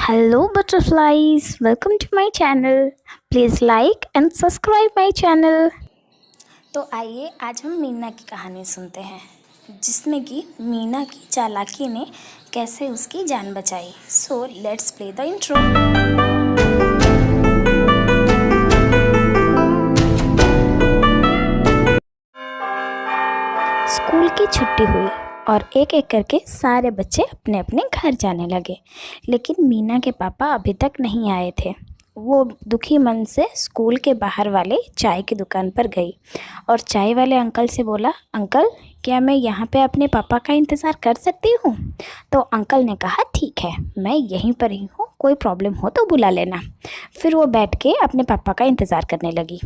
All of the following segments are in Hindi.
Hello butterflies, welcome to my channel. Please like and subscribe my channel. तो आइए आज हम मीना की कहानी सुनते हैं, जिसमें कि मीना की चालाकी ने कैसे उसकी जान बचाई। So let's play the intro. School की छुट्टी हुई और एक एक करके सारे बच्चे अपने अपने घर जाने लगे, लेकिन मीना के पापा अभी तक नहीं आए थे। वो दुखी मन से स्कूल के बाहर वाले चाय की दुकान पर गई और चाय वाले अंकल से बोला, अंकल क्या मैं यहाँ पे अपने पापा का इंतज़ार कर सकती हूँ? तो अंकल ने कहा, ठीक है, मैं यहीं पर ही हूँ, कोई प्रॉब्लम हो तो बुला लेना। फिर वो बैठ के अपने पापा का इंतज़ार करने लगी।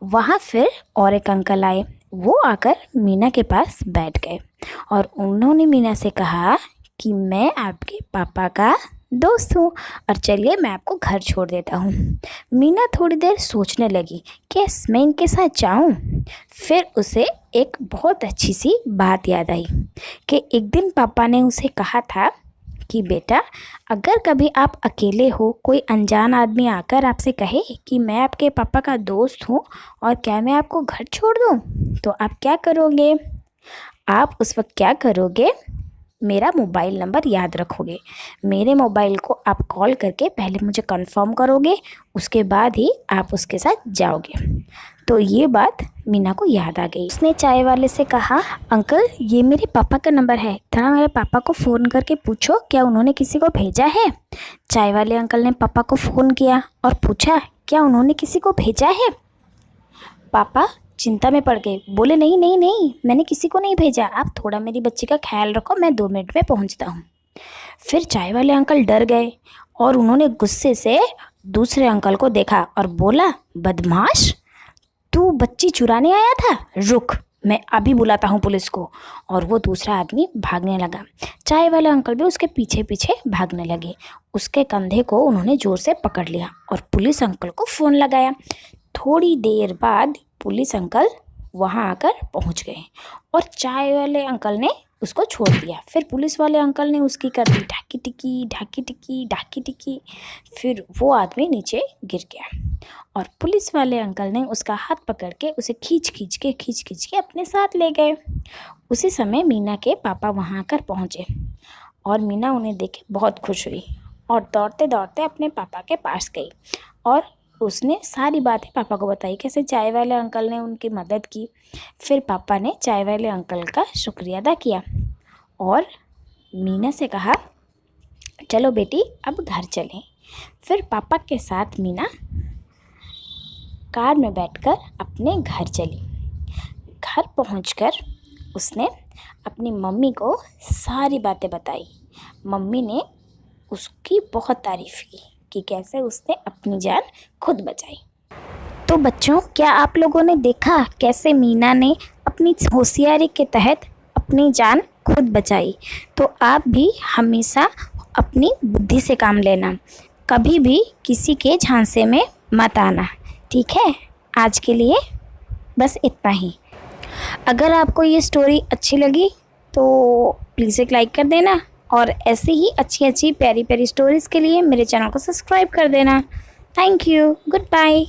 वहाँ फिर और एक अंकल आए। वो आकर मीना के पास बैठ गए और उन्होंने मीना से कहा कि मैं आपके पापा का दोस्त हूँ और चलिए मैं आपको घर छोड़ देता हूँ। मीना थोड़ी देर सोचने लगी कि मैं इनके साथ जाऊँ। फिर उसे एक बहुत अच्छी सी बात याद आई कि एक दिन पापा ने उसे कहा था कि बेटा, अगर कभी आप अकेले हो, कोई अनजान आदमी आकर आपसे कहे कि मैं आपके पापा का दोस्त हूँ और क्या मैं आपको घर छोड़ दूँ, तो आप क्या करोगे? आप उस वक्त क्या करोगे? मेरा मोबाइल नंबर याद रखोगे। मेरे मोबाइल को आप कॉल करके पहले मुझे कंफर्म करोगे, उसके बाद ही आप उसके साथ जाओगे। तो ये बात मीना को याद आ गई। उसने चाय वाले से कहा, अंकल ये मेरे पापा का नंबर है, थोड़ा मेरे पापा को फ़ोन करके पूछो क्या उन्होंने किसी को भेजा है। चाय वाले अंकल ने पापा को फ़ोन किया और पूछा, क्या उन्होंने किसी को भेजा है? पापा चिंता में पड़ गए, बोले नहीं नहीं नहीं, मैंने किसी को नहीं भेजा, आप थोड़ा मेरी बच्ची का ख्याल रखो, मैं 2 मिनट में पहुंचता हूं। फिर चाय वाले अंकल डर गए और उन्होंने गुस्से से दूसरे अंकल को देखा और बोला, बदमाश, तू बच्ची चुराने आया था, रुक, मैं अभी बुलाता हूँ पुलिस को। और वो दूसरा आदमी भागने लगा। चाय वाले अंकल भी उसके पीछे पीछे भागने लगे। उसके कंधे को उन्होंने ज़ोर से पकड़ लिया और पुलिस अंकल को फ़ोन लगाया। थोड़ी देर बाद पुलिस अंकल वहाँ आकर पहुँच गए और चाय वाले अंकल ने उसको छोड़ दिया। फिर पुलिस वाले अंकल ने उसकी कर दी ढाकी टिकी ढाकी टिकी ढाकी टिकी। फिर वो आदमी नीचे गिर गया और पुलिस वाले अंकल ने उसका हाथ पकड़ के उसे खींच खींच के अपने साथ ले गए। उसी समय मीना के पापा वहाँ आकर पहुँचे और मीना उन्हें देख के बहुत खुश हुई और दौड़ते दौड़ते अपने पापा के पास गई और उसने सारी बातें पापा को बताई, कैसे चाय वाले अंकल ने उनकी मदद की। फिर पापा ने चाय वाले अंकल का शुक्रिया अदा किया और मीना से कहा, चलो बेटी अब घर चलें। फिर पापा के साथ मीना कार में बैठकर अपने घर चली। घर पहुंचकर उसने अपनी मम्मी को सारी बातें बताई। मम्मी ने उसकी बहुत तारीफ़ की कि कैसे उसने अपनी जान खुद बचाई। तो बच्चों, क्या आप लोगों ने देखा कैसे मीना ने अपनी होशियारी के तहत अपनी जान खुद बचाई? तो आप भी हमेशा अपनी बुद्धि से काम लेना, कभी भी किसी के झांसे में मत आना, ठीक है? आज के लिए बस इतना ही। अगर आपको ये स्टोरी अच्छी लगी तो प्लीज़ एक लाइक कर देना और ऐसे ही अच्छी अच्छी प्यारी प्यारी स्टोरीज़ के लिए मेरे चैनल को सब्सक्राइब कर देना। Thank you, good bye.